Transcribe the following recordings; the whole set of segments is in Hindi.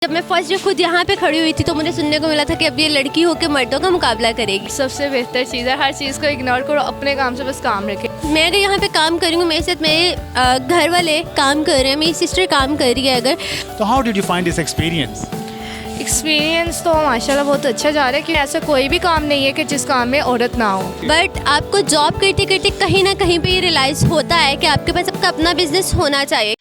जब मैं फर्स्ट डे खुद यहाँ पे खड़ी हुई थी तो मुझे सुनने को मिला था कि अब ये लड़की होकर मर्दों का मुकाबला करेगी। सबसे बेहतर चीज़ है, हर चीज़ को इग्नोर करो, अपने काम से बस काम रखे। मैं अगर यहाँ पे काम करूँगी, मेरे साथ मेरे घर वाले काम कर रहे हैं, मेरी सिस्टर काम कर रही है अगर। तो how did you find this experience? Experience तो माशाल्लाह बहुत अच्छा जा रहा है कि ऐसा कोई भी काम नहीं है कि जिस काम में औरत ना हो। बट आपको जॉब करते करते कहीं ना कहीं पे ये रियलाइज़ होता है कि आपके पास आपका अपना बिजनेस होना चाहिए।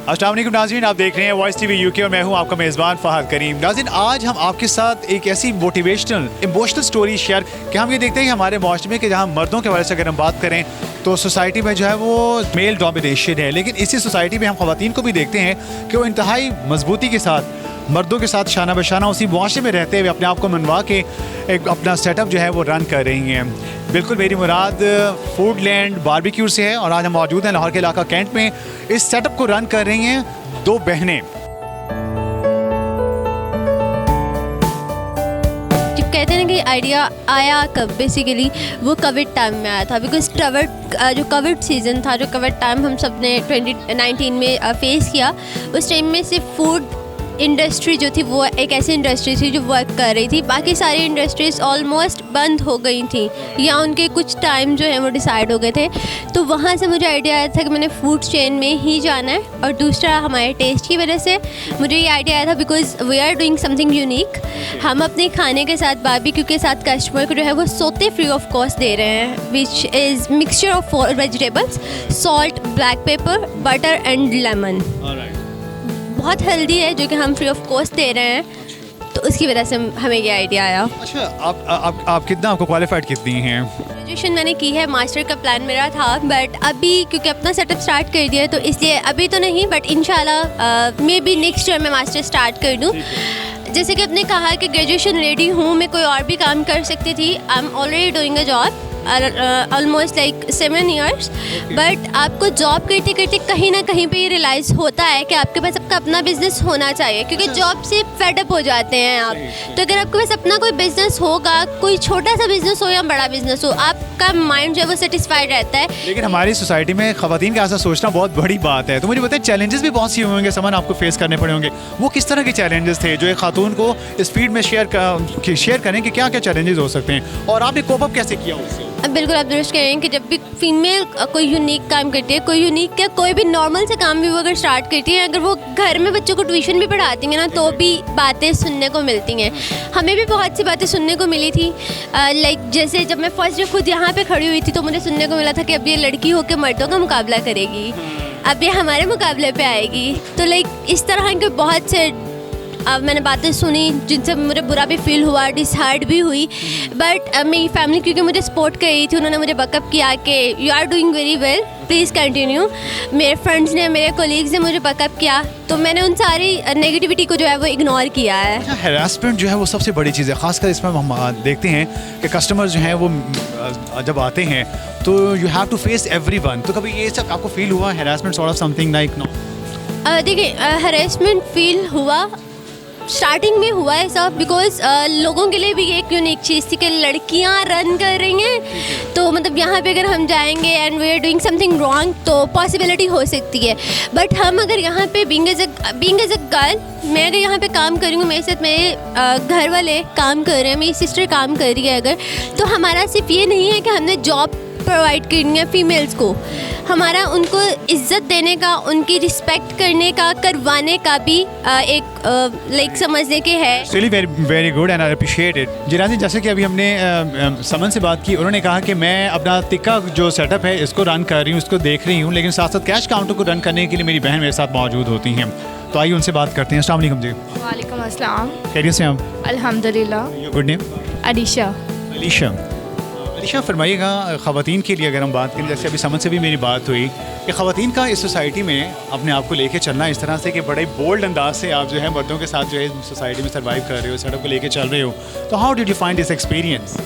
अस्सलाम वालेकुम नाज़रीन, आप देख रहे हैं वॉइस टीवी यूके और मैं हूं आपका मेज़बान फ़हद करीम। नाज़रीन, आज हम आपके साथ एक ऐसी मोटिवेशनल इमोशनल स्टोरी शेयर कि हम ये देखते हैं कि हमारे माशरे में कि जहां मर्दों के हवाले से अगर हम बात करें तो सोसाइटी में जो है वो मेल डोमिनेशन है, लेकिन इसी सोसाइटी में हम ख़वातीन को भी देखते हैं कि वो इंतहाई मजबूती के साथ मर्दों के साथ शाना बशाना उसी मुआशरे में रहते हुए अपने आप को मनवा के एक अपना सेटअप जो है वो रन कर रही हैं। बिल्कुल मेरी मुराद फूडलैंड बारबेक्यू से है और आज हम मौजूद हैं लाहौर के इलाका कैंट में। इस सेटअप को रन कर रही हैं दो बहनें। कहते हैं ना कि आइडिया आया कब, बेसिकली वो कोविड टाइम में आया था। बिकॉज जो कोविड सीज़न था, जो कोविड टाइम हम सब ने 2019 में फेस किया, उस टाइम में सिर्फ फूड इंडस्ट्री जो थी वो एक ऐसी इंडस्ट्री थी जो वर्क कर रही थी। बाकी सारी इंडस्ट्रीज़ ऑलमोस्ट बंद हो गई थी या उनके कुछ टाइम जो है वो डिसाइड हो गए थे। तो वहाँ से मुझे आइडिया आया था कि मैंने फूड चेन में ही जाना है। और दूसरा हमारे टेस्ट की वजह से मुझे ये आइडिया आया था because we are doing something unique. हम अपने खाने के साथ बारबेक्यू के साथ कस्टमर को जो है वो सोते फ्री ऑफ कॉस्ट दे रहे हैं, which is mixture of 4 vegetables, salt, black pepper, butter and lemon. बहुत हेल्दी है जो कि हम फ्री ऑफ कॉस्ट दे रहे हैं, तो उसकी वजह से हमें ये आइडिया आया। अच्छा, आप कितना आपको क्वालिफाइड कितनी हैं? ग्रेजुएशन मैंने की है, मास्टर का प्लान मेरा था, बट अभी क्योंकि अपना सेटअप स्टार्ट कर दिया है तो इसलिए अभी तो नहीं, बट इंशाल्लाह मे बी नेक्स्ट ईयर मैं मास्टर स्टार्ट कर दूँ। जैसे कि आपने कहा कि ग्रेजुएशन रेडी हूँ, मैं कोई और भी काम कर सकती थी। I am already doing a job almost like 7 years, but आपको जॉब करते करते कहीं ना कहीं पे ये रियलाइज़ होता है कि आपके पास आपका अपना बिजनेस होना चाहिए, क्योंकि जॉब से फेडअप हो जाते हैं आप। तो अगर आपके पास अपना कोई बिजनेस होगा, कोई छोटा सा बिजनेस हो या बड़ा बिजनेस हो, आपका माइंड जो है वो सेटिस्फाइड रहता है। लेकिन हमारी सोसाइटी में ख़वातीन का ऐसा सोचना बहुत बड़ी बात है। तो मुझे बताएं, चैलेंजेस भी बहुत सी होंगे, सामान आपको फेस करने पड़े होंगे। वो किस तरह के चैलेंजेस थे जो एक खातून को इस फील्ड में शेयर करें कि क्या क्या चैलेंजेस हो सकते हैं और आपने कोप अप कैसे किया उससे? बिल्कुल आप दुरुस्त कह रहे हैं कि जब भी फीमेल कोई यूनिक काम करती है, कोई यूनिक क्या कोई भी नॉर्मल से काम भी वो अगर स्टार्ट करती है, अगर वो घर में बच्चों को ट्यूशन भी पढ़ाती हैं ना, तो भी बातें सुनने को मिलती हैं। हमें भी बहुत सी बातें सुनने को मिली थी। लाइक जैसे जब मैं फर्स्ट डे खुद यहाँ पे खड़ी हुई थी तो मुझे सुनने को मिला था कि अब ये लड़की होकर मर्दों का मुकाबला करेगी, अब ये हमारे मुकाबले पे आएगी। तो लाइक इस तरह के बहुत से मैंने बातें सुनी जिनसे मुझे बुरा भी फील हुआ, डिसहार्ट भी हुई। बट मेरी फैमिली क्योंकि मुझे सपोर्ट कर रही थी, उन्होंने मुझे बैकअप किया कि you are doing very well, please continue. मेरे फ्रेंड्स ने, मेरे कोलीग्स ने मुझे बैकअप किया, तो मैंने उन सारी नेगेटिविटी को जो है वो इग्नोर किया है। हैरासमेंट जो है वो सबसे बड़ी चीज़ है, ख़ासकर इसमें हम देखते हैं कि कस्टमर जो हैं वो जब आते हैं तो you have to face everyone. तो कभी ये सब आपको फील हुआ harassment sort of something like? No, देखिए हैरेसमेंट फील हुआ, स्टार्टिंग में हुआ है सब, बिकॉज लोगों के लिए भी एक यूनिक चीज़ थी कि लड़कियां रन कर रही हैं। तो मतलब यहाँ पे अगर हम जाएंगे and we are doing something wrong तो पॉसिबिलिटी हो सकती है। बट हम अगर यहाँ पे बीइंग एज अ गर्ल, मैं अगर यहाँ पे काम करूँगी, मेरे साथ मेरे घर वाले काम कर रहे हैं, मेरी सिस्टर काम कर रही है अगर, तो हमारा सिर्फ ये नहीं है कि हमने जॉब प्रोवाइड करनी है फीमेल्स को, हमारा उनको इज्जत देने का, उनकी रिस्पेक्ट करने का, करवाने का भी एक लाइक समझने के है। Really very good and I appreciate it. जिनाजी, जैसे कि अभी हमने समन से बात की, उन्होंने कहा कि मैं अपना तिक्का जो सेटअप है इसको रन कर रही हूँ, इसको देख रही हूँ, लेकिन साथ साथ कैश काउंटर को रन करने के लिए मेरी बहन मेरे साथ मौजूद होती हैं। तो आइए उनसे बात करते हैं। अस्सलाम वालेकुम जी। वालेकुम अस्सलाम। खैरियत से आप? अल्हम्दुलिल्लाह। Your good name? Alisha. Alisha, फरमाइएगा, ख़वातीन के लिए अगर हम बात करें, जैसे अभी समझ से भी मेरी बात हुई कि ख़वातीन का इस सोसाइटी में अपने आप को लेके चलना इस तरह से कि बड़े बोल्ड अंदाज से आप जो है मर्दों के साथ जो है सोसाइटी में सर्वाइव कर रहे हो, सेटअप को लेके चल रहे हो, तो how did you find this experience?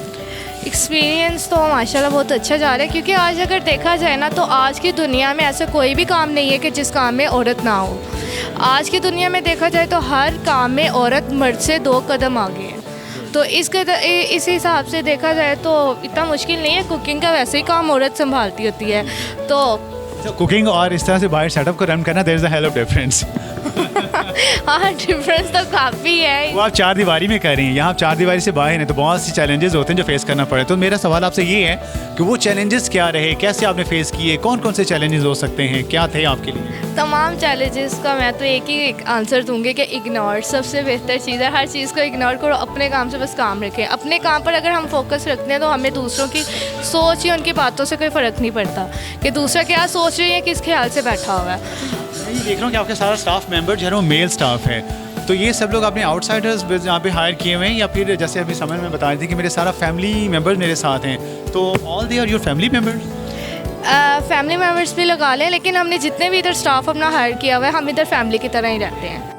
Experience तो माशाल्लाह बहुत अच्छा जा रहा है, क्योंकि आज अगर देखा जाए ना तो आज की दुनिया में ऐसा कोई भी काम नहीं है कि जिस काम में औरत ना हो। आज की दुनिया में देखा जाए तो हर काम में औरत मर्द से 2 कदम आगे है। तो इस हिसाब से देखा जाए तो इतना मुश्किल नहीं है, कुकिंग का वैसे ही काम औरत संभालती होती है। तो कुकिंग और इस तरह से बाहर सेटअप को रन करना, there is a hell of difference. हाँ, डिफरेंस तो काफ़ी है। वो आप चार दीवारी में कर रही हैं, यहाँ आप चार दीवारी से बाहर हैं, तो बहुत सी चैलेंजेस होते हैं जो फेस करना पड़े। तो मेरा सवाल आपसे ये है कि वो चैलेंजेस क्या रहे, कैसे आपने फेस किए, कौन कौन से चैलेंजेस हो सकते हैं, क्या थे आपके लिए? तमाम चैलेंजेस का मैं तो एक ही आंसर दूंगी कि इग्नोर सबसे बेहतर चीज़ है। हर चीज़ को इग्नोर करो, अपने काम से बस काम रखें। अपने काम पर अगर हम फोकस रखते हैं तो हमें दूसरों की सोच या उनकी बातों से कोई फ़र्क नहीं पड़ता कि दूसरा क्या सोच रही है, किस ख्याल से बैठा हुआ है। मैं देख रहा हूँ कि आपके सारा स्टाफ मेंबर जो है वो मेल स्टाफ है, तो ये सब लोग आपने आउटसाइडर्स यहाँ पे हायर किए हुए हैं या फिर जैसे अभी समझ में बता रही थी कि मेरे सारा फैमिली मेंबर्स मेरे साथ हैं, तो all they are your family members? Family members भी लगा लें, लेकिन हमने जितने भी इधर स्टाफ अपना हायर किया हुआ है, हम इधर फैमिली की तरह ही रहते हैं।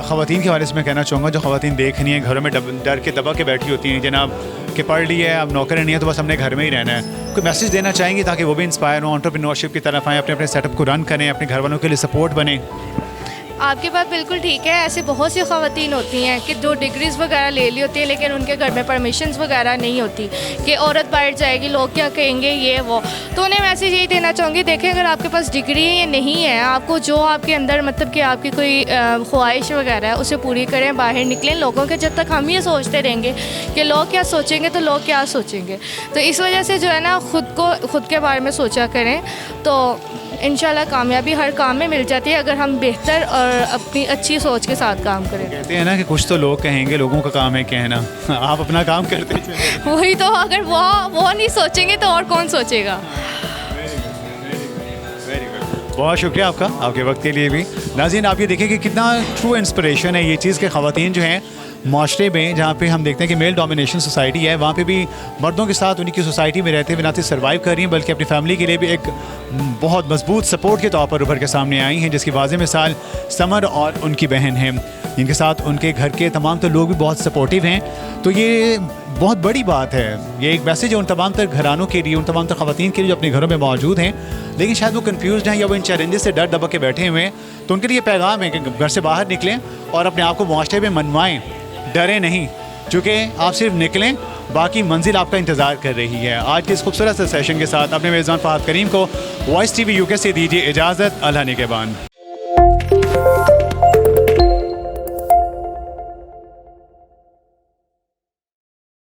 ख़वातीन के हवाले से मैं कहना चाहूँगा, जो ख़वातीन देख रही हैं घरों में डर के दबा के बैठी होती हैं, जनाब कि पढ़ ली है अब नौकरी नहीं है तो बस हमने घर में ही रहना है, कोई मैसेज देना चाहेंगी ताकि वो भी इंस्पायर हो, एंटरप्रेन्योरशिप की तरफ आएँ, अपने अपने सेटअप को रन करें, अपने घर वालों के लिए सपोर्ट बने? आपकी बात बिल्कुल ठीक है। ऐसे बहुत सी ख़वातीन होती हैं कि जो डिग्रीज़ वगैरह ले ली होती है, लेकिन उनके घर में परमिशंस वगैरह नहीं होती कि औरत बाहर जाएगी, लोग क्या कहेंगे, ये वो। तो उन्हें मैसेज यही देना चाहूँगी, देखें अगर आपके पास डिग्री है या नहीं है, आपको जो आपके अंदर मतलब कि आपकी कोई ख्वाहिश वगैरह है उसे पूरी करें, बाहर निकलें। लोगों के जब तक हम ये सोचते रहेंगे कि लोग क्या सोचेंगे तो लोग क्या सोचेंगे, तो इस वजह से जो है ना खुद के बारे में सोचा करें, तो इंशाल्लाह कामयाबी हर काम में मिल जाती है अगर हम बेहतर और अपनी अच्छी सोच के साथ काम करें। कहते हैं ना कि कुछ तो लोग कहेंगे, लोगों का काम है कहना, आप अपना काम करते चलें। वही तो, अगर वो नहीं सोचेंगे तो और कौन सोचेगा। बहुत शुक्रिया आपका, आपके वक्त के लिए भी। नाज़रीन, आप ये देखें कि कितना ट्रू इंस्पिरेशन है ये चीज़ के ख़वातीन जो हैं माशरे में, जहाँ पे हम देखते हैं कि मेल डोमिनेशन सोसाइटी है, वहाँ पे भी मर्दों के साथ उन्हीं की सोसाइटी में रहते हुए ना सिर्फ सर्वाइव कर रही हैं बल्कि अपनी फैमिली के लिए भी एक बहुत मजबूत सपोर्ट के तौर पर उभर के सामने आई हैं, जिसकी वाज़ेह मिसाल समर और उनकी बहन हैं, जिनके साथ उनके घर के तमाम तो लोग भी बहुत सपोर्टिव हैं। तो ये बहुत बड़ी बात है, ये एक मैसेज है उन तमाम तर घरानों के लिए, उन तमाम तर ख़वातीन के लिए जो अपने घरों में मौजूद हैं लेकिन शायद वो कंफ्यूज हैं या वो इन चैलेंजेस से डर दबा के बैठे हुए हैं। तो उनके लिए पैगाम है कि घर से बाहर निकलें और अपने आप को मुआशरे में मनवाएँ, डरें नहीं, चूँकि आप सिर्फ निकलें, बाकी मंजिल आपका इंतज़ार कर रही है। आज के इस खूबसूरत से सेशन के साथ अपने मेज़बान फहद करीम को वॉइस TV UK से दीजिए इजाज़त। अल्लाह निगहबान।